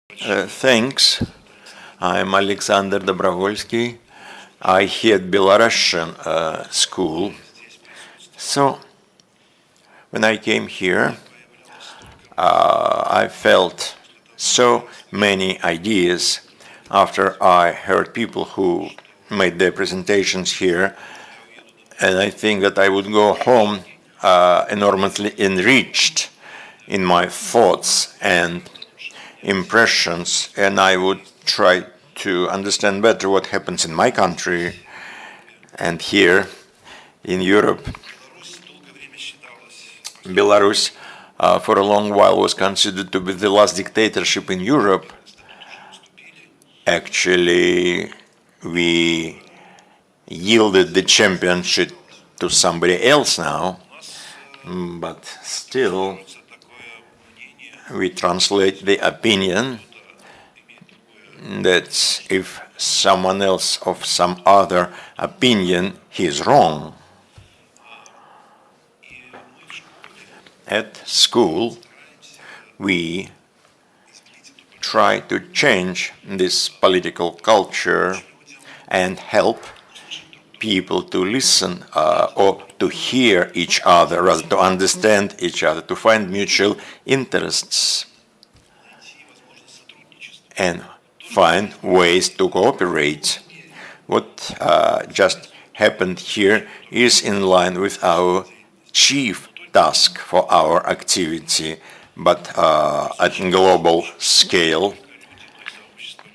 Thanks. I'm Alexander Dabravolski. I head Belarusian school. So when I came here, I felt so many ideas after I heard people who made their presentations here, and I think that I would go home enormously enriched in my thoughts and impressions, and I would try to understand better what happens in my country and here in Europe. Belarus for a long while was considered to be the last dictatorship in Europe. Actually, we yielded the championship to somebody else now, but still we translate the opinion that if someone else of some other opinion, he is wrong. At school, we try to change this political culture and help people to listen or to hear each other, rather to understand each other, to find mutual interests and find ways to cooperate. What just happened here is in line with our chief task for our activity, but at global scale.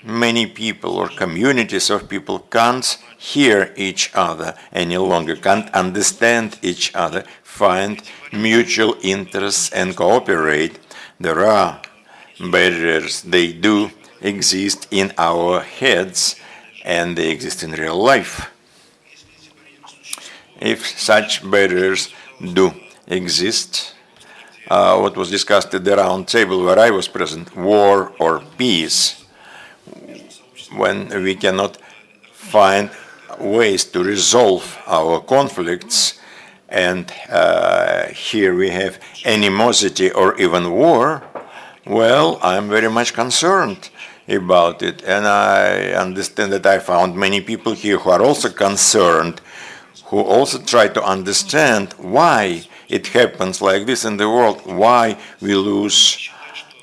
Many people or communities of people can't hear each other any longer, can't understand each other, find mutual interests and cooperate. There are barriers, they do exist in our heads and they exist in real life. If such barriers do exist, what was discussed at the round table where I was present, war or peace, when we cannot find ways to resolve our conflicts, and here we have animosity or even war, well, I'm very much concerned about it, and I understand that I found many people here who are also concerned, who also try to understand why it happens like this in the world, why we lose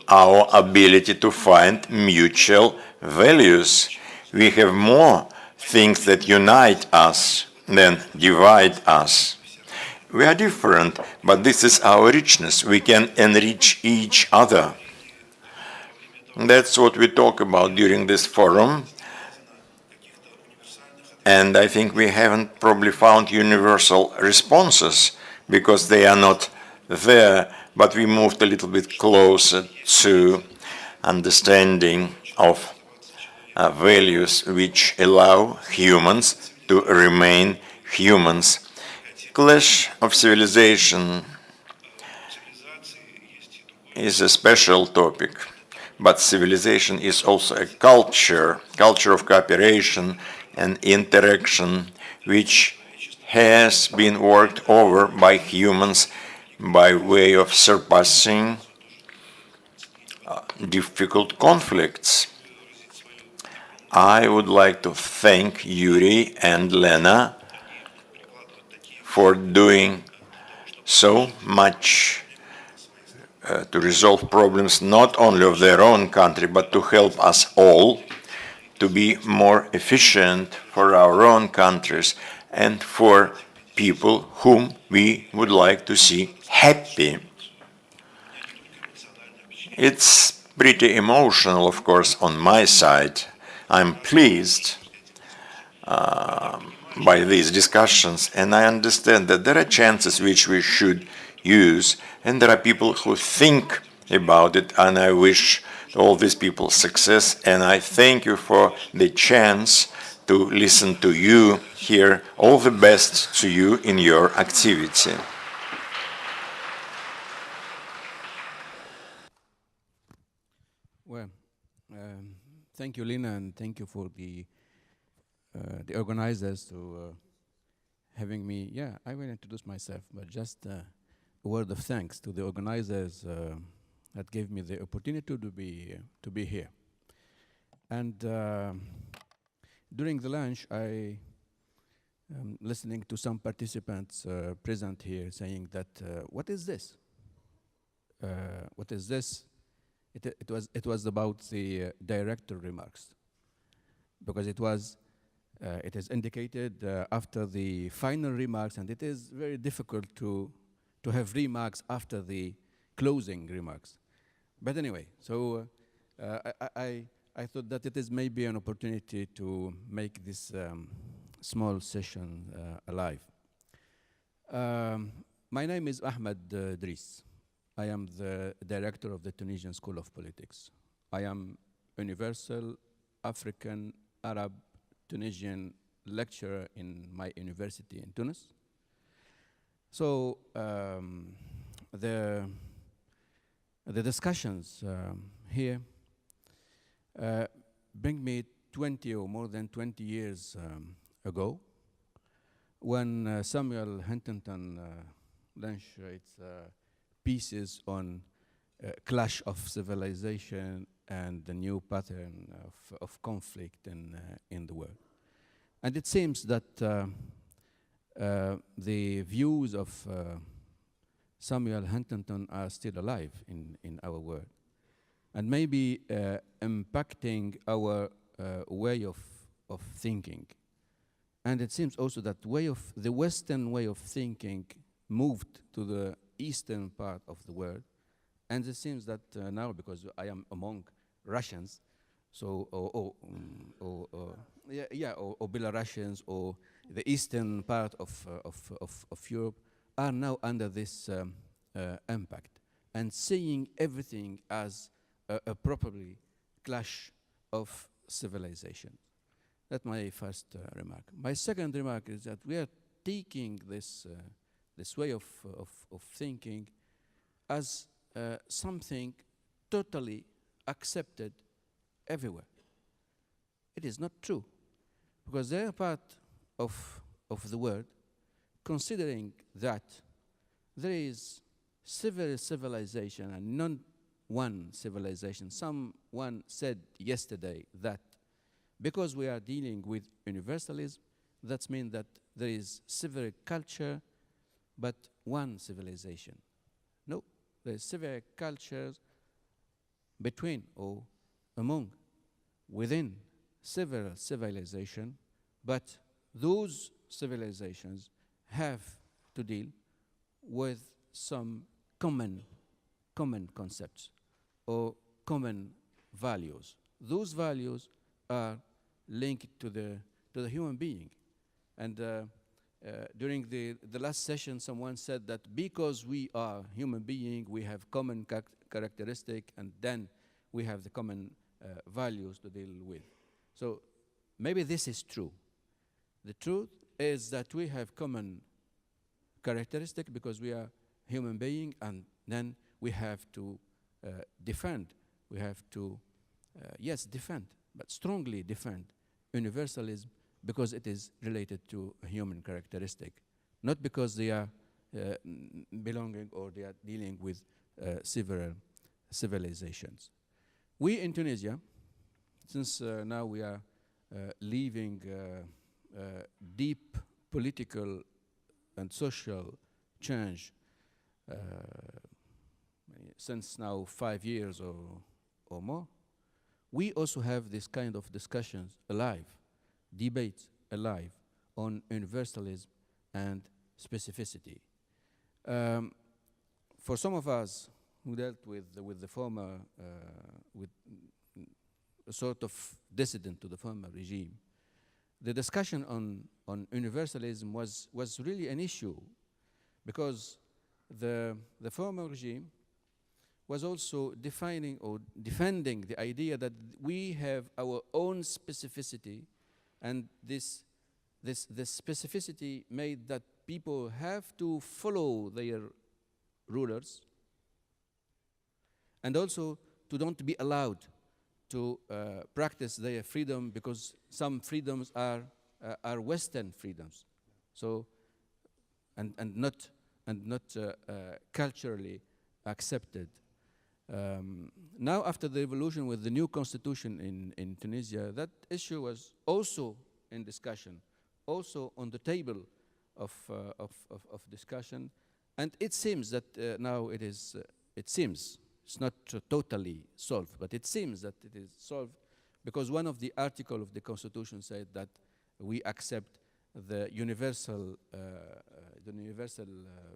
our ability to find mutual values. We have more things that unite us than divide us. We are different, but this is our richness. We can enrich each other. That's what we talk about during this forum. And I think we haven't probably found universal responses because they are not there, but we moved a little bit closer to understanding of values which allow humans to remain humans. Clash of civilization is a special topic, but civilization is also a culture of cooperation and interaction, which has been worked over by humans by way of surpassing difficult conflicts. I would like to thank Yuri and Lena for doing so much to resolve problems not only of their own country, but to help us all to be more efficient for our own countries and for people whom we would like to see happy. It's pretty emotional, of course, on my side. I'm pleased by these discussions, and I understand that there are chances which we should use, and there are people who think about it, and I wish all these people success, and I thank you for the chance to listen to you here. All the best to you in your activity. Well, thank you, Lina, and thank you for the organizers to having me. Yeah, I will introduce myself, but just a word of thanks to the organizers that gave me the opportunity to be here. And during the lunch, I listening to some participants present here saying that, what is this? What is this? It was about the director remarks, because it is indicated after the final remarks, and it is very difficult to have remarks after the closing remarks. But anyway, so I thought that it is maybe an opportunity to make this small session alive. My name is Ahmed Driss. I am the director of the Tunisian School of Politics. I am universal African Arab Tunisian lecturer in my university in Tunis. So the discussions here bring me 20 or more than 20 years ago, when Samuel Huntington launched its pieces on clash of civilization and the new pattern of conflict in the world. And it seems that the views of Samuel Huntington are still alive in our world, and maybe impacting our way of thinking. And it seems also that the Western way of thinking moved to the eastern part of the world. And it seems that now, because I am among Russians, so or Belarusians, or the eastern part of Europe, are now under this impact and seeing everything as a probably clash of civilization. That's my first remark. My second remark is that we are taking this way of thinking as something totally accepted everywhere. It is not true, because they are part of the world considering that there is several civilization and not one civilization. Someone said yesterday that because we are dealing with universalism, that means that there is several culture, but one civilization. No, there is several cultures between or among, within several civilizations, but those civilizations have to deal with some common concepts or common values. Those values are linked to the human being. And during the last session, someone said that because we are human beings, we have common characteristic, and then we have the common values to deal with. So maybe this is true. The truth is that we have common characteristic because we are human being, and then we have to defend. We have to, yes, defend, but strongly defend universalism, because it is related to a human characteristic, not because they are belonging or they are dealing with several civilizations. We in Tunisia, since now we are leaving deep political and social change since now 5 years or more, we also have this kind of discussions alive, debates alive on universalism and specificity. For some of us who dealt with the former, with a sort of dissident to the former regime, the discussion on universalism was really an issue, because the former regime was also defining or defending the idea that we have our own specificity, and this specificity made that people have to follow their rulers, and also to don't be allowed to practice their freedom, because some freedoms are Western freedoms, so and not culturally accepted. Now, after the revolution with the new constitution in Tunisia, that issue was also in discussion, also on the table of discussion. And it seems that now it seems, it's not totally solved, but it seems that it is solved because one of the articles of the constitution said that we accept the universal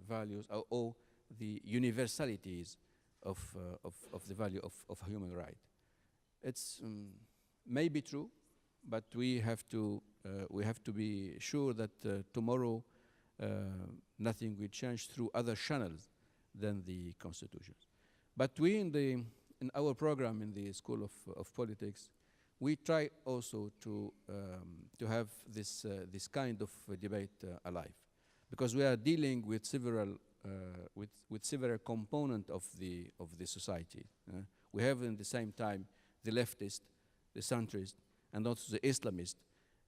values or the universalities of the value of human right. It's maybe true, but we have to be sure that tomorrow nothing will change through other channels than the constitutions. But we in our program in the School of Politics, we try also to have this kind of debate alive, because we are dealing with several components of the society. We have in the same time the leftist, the centrist, and also the Islamist,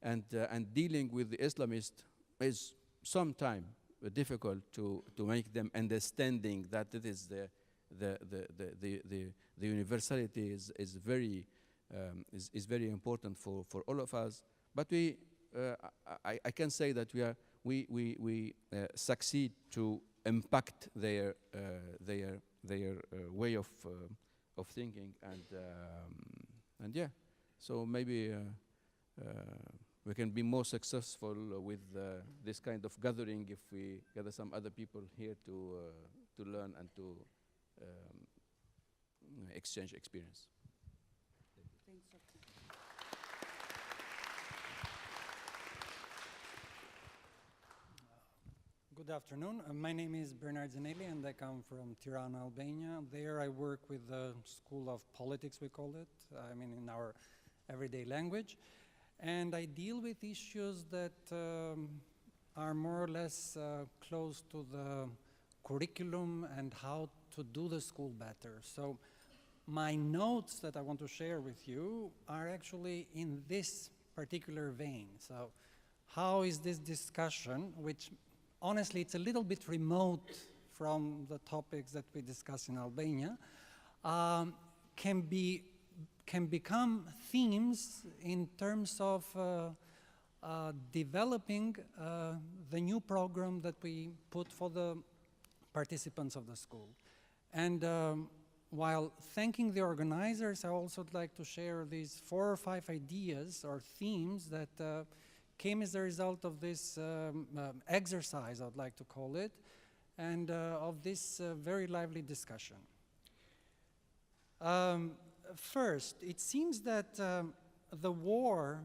and dealing with the Islamist is sometimes difficult to make them understanding that it is the universality is very important for all of us. But I can say that we succeed to impact their way of thinking, and yeah, so maybe we can be more successful with this kind of gathering if we gather some other people here to learn and to exchange experience. Good afternoon. My name is Bernard Zeneli, and I come from Tirana, Albania. There I work with the School of Politics, we call it, I mean in our everyday language. And I deal with issues that are more or less close to the curriculum and how to do the school better. So my notes that I want to share with you are actually in this particular vein. So how is this discussion, which honestly it's a little bit remote from the topics that we discuss in Albania, can become themes in terms of developing the new program that we put for the participants of the school. And while thanking the organizers, I also would like to share these 4 or 5 ideas or themes that came as a result of this exercise, I would like to call it, and of this very lively discussion. First, it seems that the war,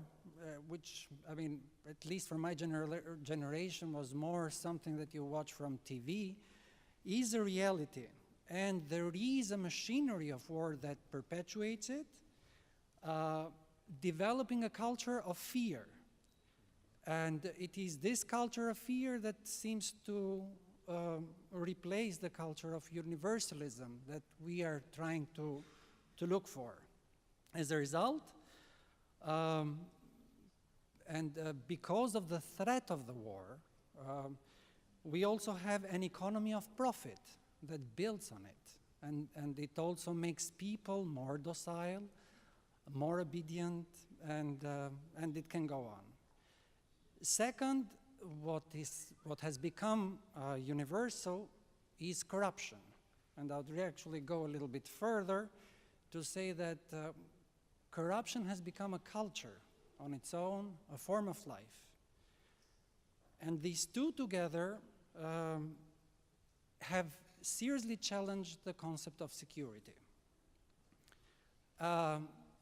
which, I mean, at least for my generation, was more something that you watch from TV, is a reality. And there is a machinery of war that perpetuates it, developing a culture of fear. And it is this culture of fear that seems to replace the culture of universalism that we are trying to look for. As a result, because of the threat of the war, we also have an economy of profit that builds on it. And it also makes people more docile, more obedient, and it can go on. Second, what has become universal is corruption. And I would actually go a little bit further to say that corruption has become a culture on its own, a form of life. And these two together have seriously challenged the concept of security.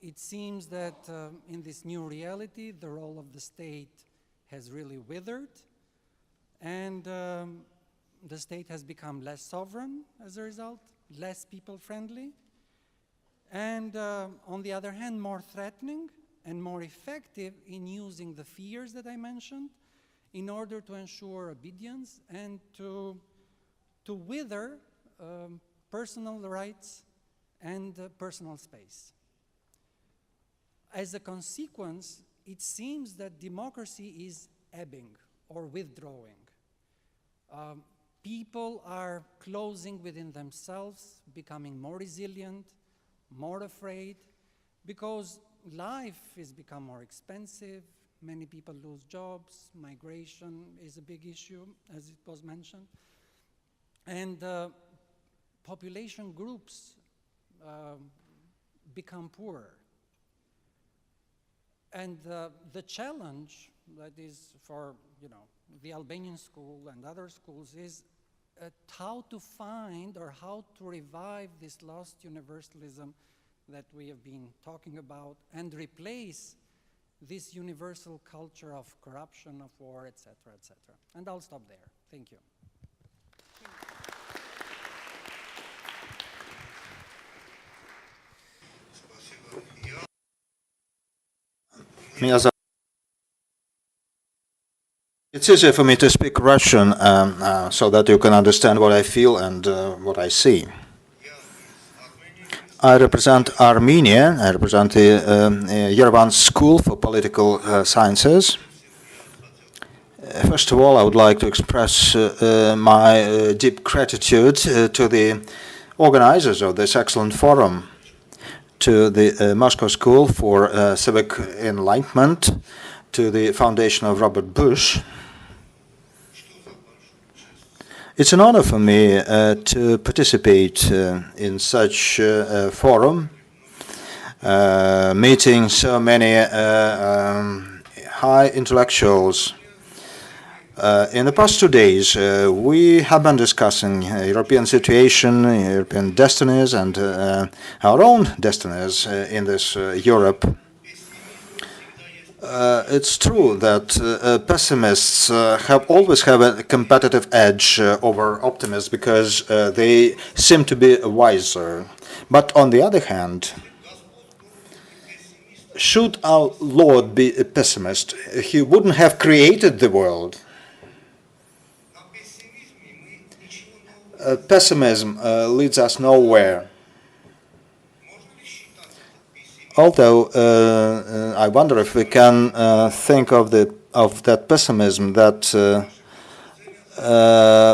It seems that in this new reality, the role of the state has really withered, and the state has become less sovereign as a result, less people-friendly, and on the other hand, more threatening and more effective in using the fears that I mentioned in order to ensure obedience and to wither personal rights and personal space. As a consequence, it seems that democracy is ebbing or withdrawing. people are closing within themselves, becoming more resilient, more afraid, because life has become more expensive. Many people lose jobs. Migration is a big issue, as it was mentioned. And population groups become poorer. And the challenge that is for, the Albanian school and other schools is how to find or how to revive this lost universalism that we have been talking about and replace this universal culture of corruption, of war, etc., etc. And I'll stop there. Thank you. It's easier for me to speak Russian so that you can understand what I feel and what I see. I represent Armenia. I represent the Yerevan School for Political Sciences. First of all, I would like to express my deep gratitude to the organizers of this excellent forum, to the Moscow School for Civic Enlightenment, to the Foundation of Robert Bush. It's an honor for me to participate in such a forum, meeting so many high intellectuals. In the past 2 days, we have been discussing European situation, European destinies, and our own destinies in this Europe. It's true that pessimists have always have a competitive edge over optimists because they seem to be wiser. But on the other hand, should our Lord be a pessimist, he wouldn't have created the world. Pessimism leads us nowhere. Although I wonder if we can think of that pessimism that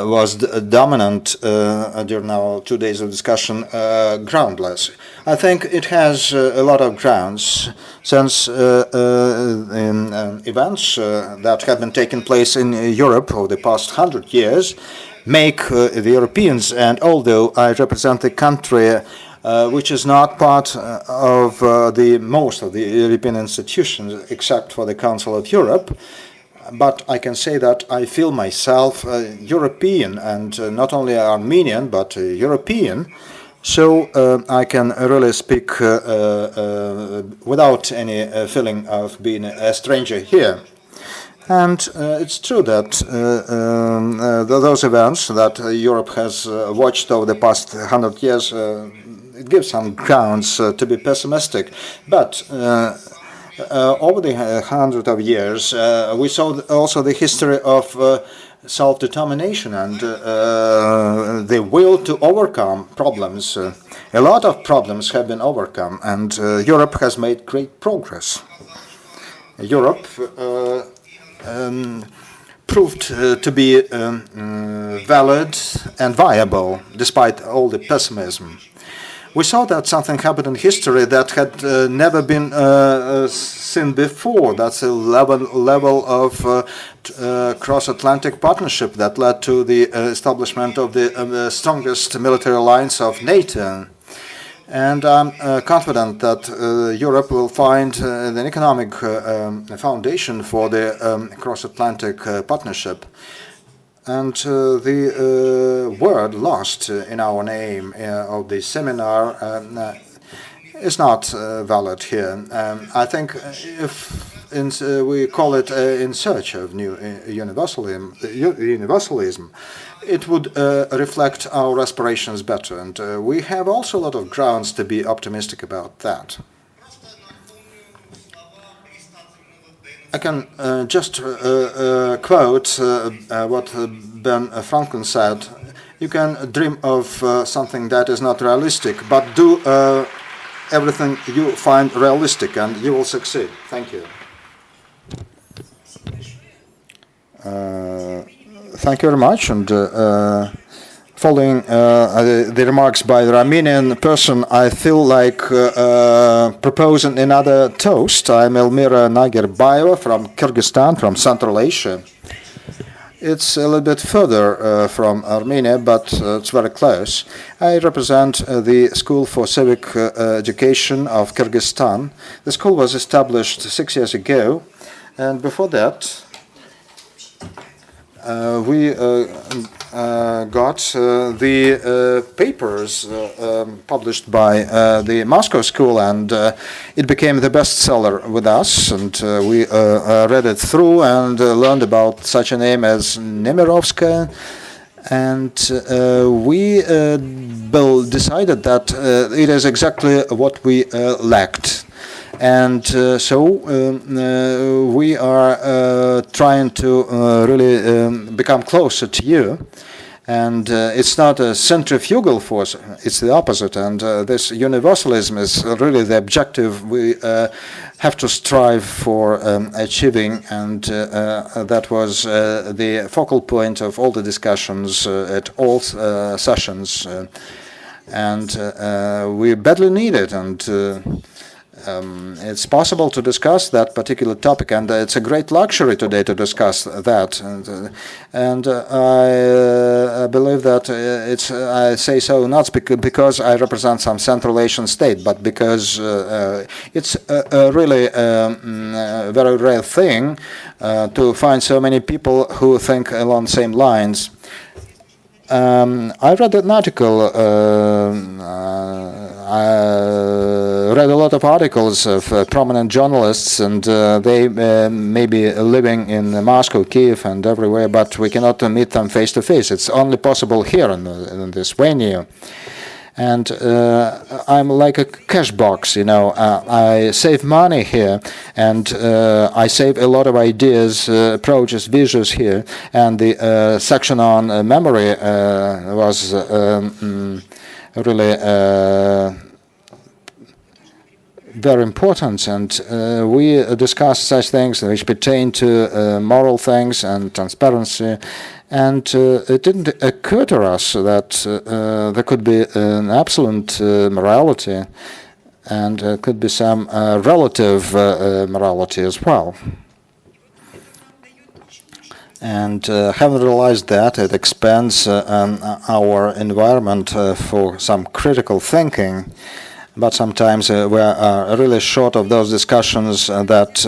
was dominant during our 2 days of discussion, groundless. I think it has a lot of grounds, since in events that have been taking place in Europe over the past 100 years make the Europeans, and although I represent the country which is not part of the most of the European institutions, except for the Council of Europe. But I can say that I feel myself European, and not only Armenian, but European. So I can really speak without any feeling of being a stranger here. And it's true that those events that Europe has watched over the past 100 years, it gives some grounds to be pessimistic. But over the 100 of years, we saw also the history of self-determination and the will to overcome problems. A lot of problems have been overcome, and Europe has made great progress. Europe proved to be valid and viable despite all the pessimism. We saw that something happened in history that had never been seen before. That's a level of cross-Atlantic partnership that led to the establishment of the strongest military alliance of NATO. And I'm confident that Europe will find an economic foundation for the cross-Atlantic partnership. And the word lost in our name of the seminar is not valid here. I think if we call it in search of new universalism, it would reflect our aspirations better. And we have also a lot of grounds to be optimistic about that. I can just quote what Ben Franklin said. You can dream of something that is not realistic, but do everything you find realistic and you will succeed. Thank you. Thank you very much. And following the remarks by the Armenian person, I feel like proposing another toast. I'm Elmira Nogoibaeva from Kyrgyzstan, from Central Asia. It's a little bit further from Armenia, but it's very close. I represent the School for Civic Education of Kyrgyzstan. The school was established 6 years ago, and before that, we got the papers published by the Moscow school, and it became the bestseller with us. And we read it through and learned about such a name as Nemirovskaya. And we decided that it is exactly what we lacked. And so we are trying to really become closer to you. And it's not a centrifugal force, it's the opposite. And this universalism is really the objective we have to strive for achieving. And that was the focal point of all the discussions at all sessions. And we badly need it. And it's possible to discuss that particular topic, and it's a great luxury today to discuss that. And I believe that I say so not because I represent some Central Asian state, but because it's a really very rare thing to find so many people who think along the same lines. I read an article. I read a lot of articles of prominent journalists, and they may be living in Moscow, Kiev, and everywhere, but we cannot meet them face to face. It's only possible here in this venue. And I'm like a cash box, you know. I save money here, and I save a lot of ideas, approaches, visuals here. And the section on memory was really very important, and we discussed such things which pertain to moral things and transparency. And it didn't occur to us that there could be an absolute morality, and could be some relative morality as well. And having realized that, it expands our environment for some critical thinking. But sometimes we are really short of those discussions that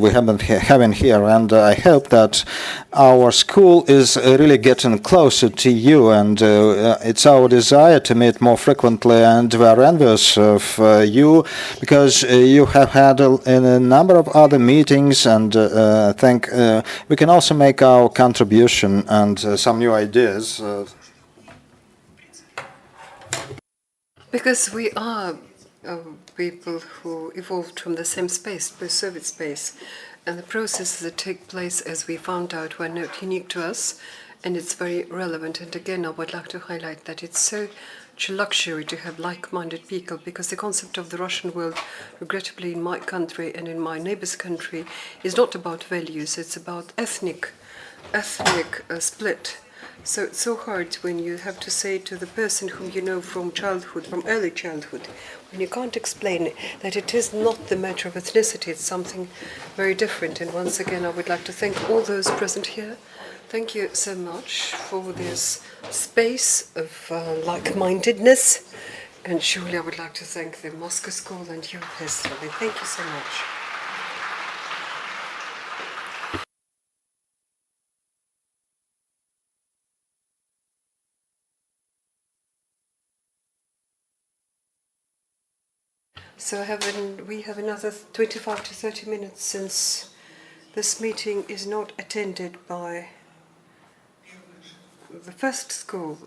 we have been having here. And I hope that our school is really getting closer to you. And it's our desire to meet more frequently. And we are envious of you, because you have had a number of other meetings. And I think we can also make our contribution and some new ideas. Because we are people who evolved from the same space, post-Soviet space, and the processes that take place, as we found out, were not unique to us, and it's very relevant. And again, I would like to highlight that it's such a luxury to have like-minded people, because the concept of the Russian world, regrettably in my country and in my neighbor's country, is not about values, it's about ethnic split. So it's so hard when you have to say to the person whom you know from childhood, from early childhood, when you can't explain that it is not the matter of ethnicity, it's something very different. And once again, I would like to thank all those present here. Thank you so much for this space of like-mindedness. And surely I would like to thank the Moscow School and you personally. Thank you so much. So we have another 25 to 30 minutes, since this meeting is not attended by the first school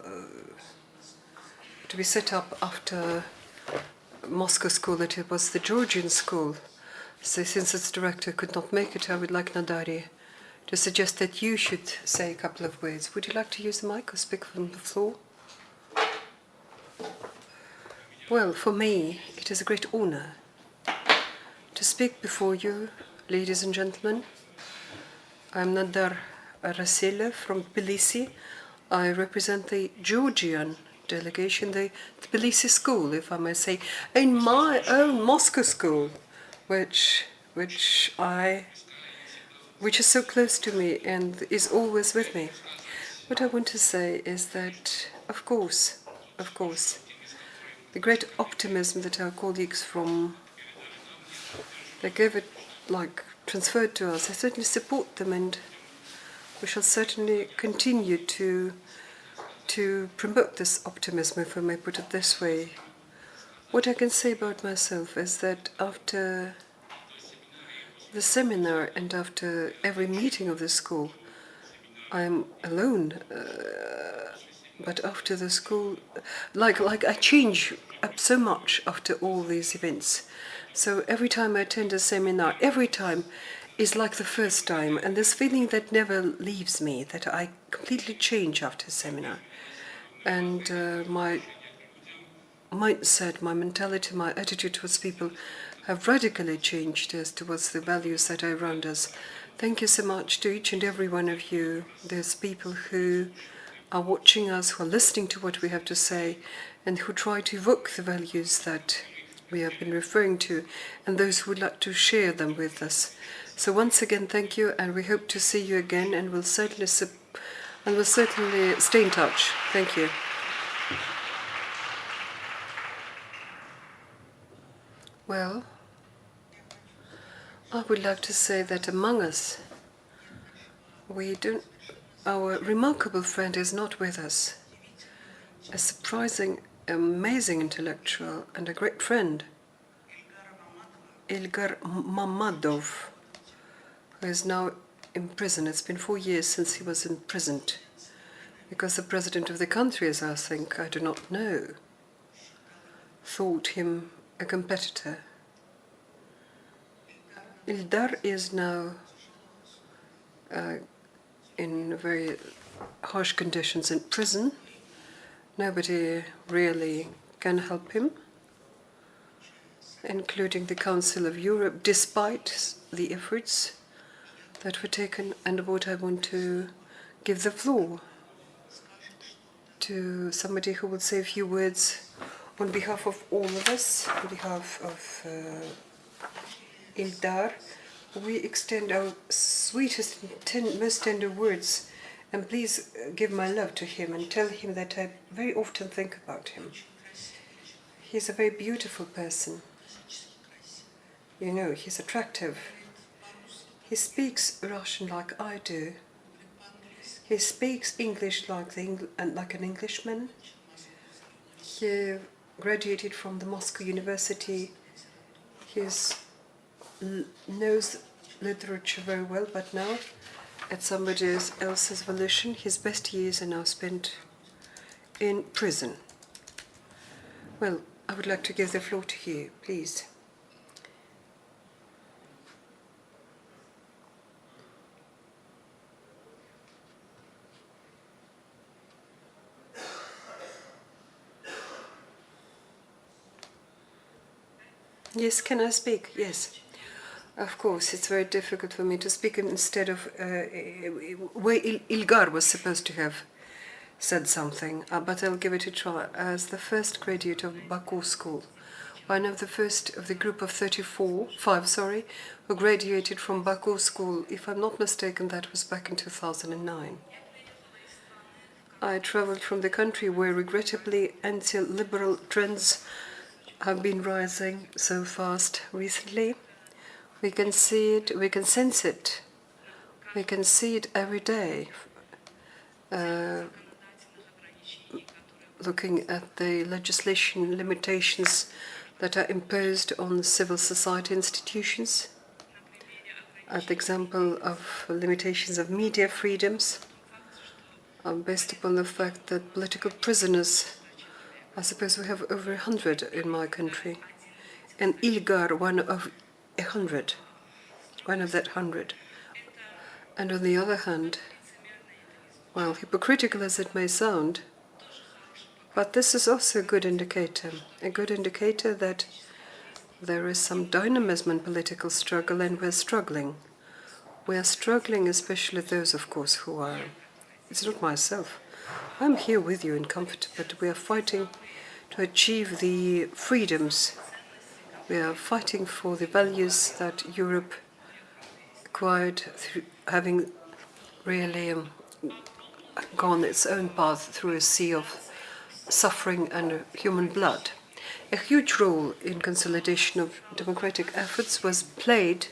to be set up after Moscow school. It was the Georgian school. So since its director could not make it, I would like Nadari to suggest that you should say a couple of words. Would you like to use the mic or speak from the floor? Well, for me, it is a great honor to speak before you, ladies and gentlemen. I'm Nadar Rasila from Tbilisi. I represent the Georgian delegation, the Tbilisi school, if I may say, in my own Moscow school, which is so close to me and is always with me. What I want to say is that, of course, the great optimism that our colleagues they gave it, transferred to us, I certainly support them, and we shall certainly continue to promote this optimism, if I may put it this way. What I can say about myself is that after the seminar and after every meeting of the school, I'm alone, but after the school, I change up so much after all these events. So every time I attend a seminar, every time is like the first time, and this feeling that never leaves me, that I completely change after a seminar. And my mindset, my mentality, my attitude towards people have radically changed as towards the values that are around us. Thank you so much to each and every one of you. There's people who are watching us, who are listening to what we have to say, and who try to evoke the values that we have been referring to, and those who would like to share them with us. So once again, thank you, and we hope to see you again, and we'll certainly stay in touch. Thank you. Well, I would like to say that among us, our remarkable friend is not with us. A surprising, amazing intellectual and a great friend, Ilgar Mammadov, who is now in prison. It's been 4 years since he was imprisoned, because the president of the country, as I think, I do not know, thought him a competitor. Ildar is now in very harsh conditions in prison. Nobody really can help him, including the Council of Europe, despite the efforts that were taken. And what I want to give the floor to somebody who will say a few words on behalf of all of us, on behalf of Ildar. We extend our sweetest, most tender words, and please give my love to him and tell him that I very often think about him. He's a very beautiful person. You know, he's attractive. He speaks Russian like I do. He speaks English like an Englishman. He graduated from the Moscow University. He knows literature very well, but now, at somebody else's volition, his best years are now spent in prison. Well, I would like to give the floor to you, please. Yes, can I speak? Yes. Of course, it's very difficult for me to speak instead of where Ilgar was supposed to have said something, but I'll give it a try. As the first graduate of Baku School, one of the first of the group of 5, who graduated from Baku School, if I'm not mistaken, that was back in 2009. I traveled from the country where, regrettably, anti-liberal trends have been rising so fast recently. We can see it, we can sense it, we can see it every day. Looking at the legislation limitations that are imposed on civil society institutions, at the example of limitations of media freedoms, based upon the fact that political prisoners, I suppose we have over 100 in my country, and Ilgar, one of 100, one of that 100. And on the other hand, well, hypocritical as it may sound, but this is also a good indicator that there is some dynamism in political struggle, and we're struggling we are struggling, especially those, of course, who are, it's not myself, I'm here with you in comfort, but we are fighting to achieve the freedoms. We are fighting for the values that Europe acquired through having really gone its own path through a sea of suffering and human blood. A huge role in consolidation of democratic efforts was played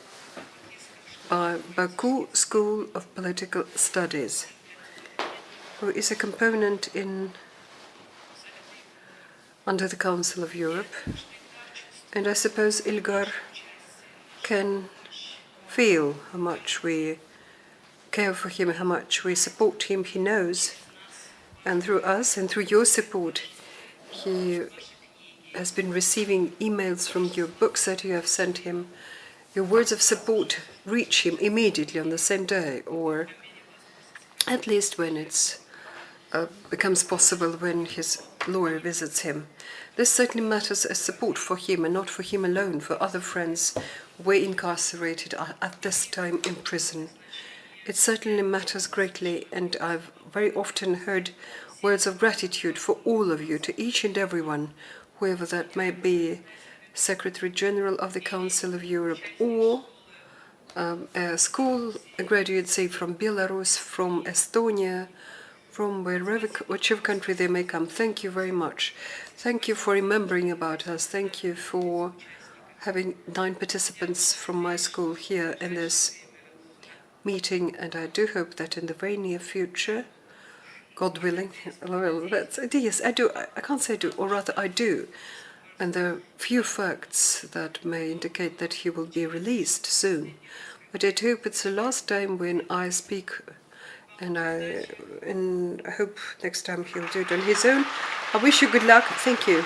by Baku School of Political Studies, who is a component under the Council of Europe. And I suppose Ilgar can feel how much we care for him, how much we support him. He knows, and through us and through your support, he has been receiving emails from your books that you have sent him. Your words of support reach him immediately on the same day, or at least when it becomes possible when his lawyer visits him. This certainly matters as support for him, and not for him alone, for other friends who were incarcerated at this time in prison. It certainly matters greatly, and I've very often heard words of gratitude for all of you, to each and everyone, whoever that may be, Secretary General of the Council of Europe, or a graduate, say, from Belarus, from Estonia, from whichever country they may come. Thank you very much. Thank you for remembering about us. Thank you for having 9 participants from my school here in this meeting, and I do hope that in the very near future, God willing, well, yes, I do. I can't say do, or rather I do. And there are few facts that may indicate that he will be released soon. But I hope it's the last time when I speak, and I hope next time he'll do it on his own. I wish you good luck. Thank you.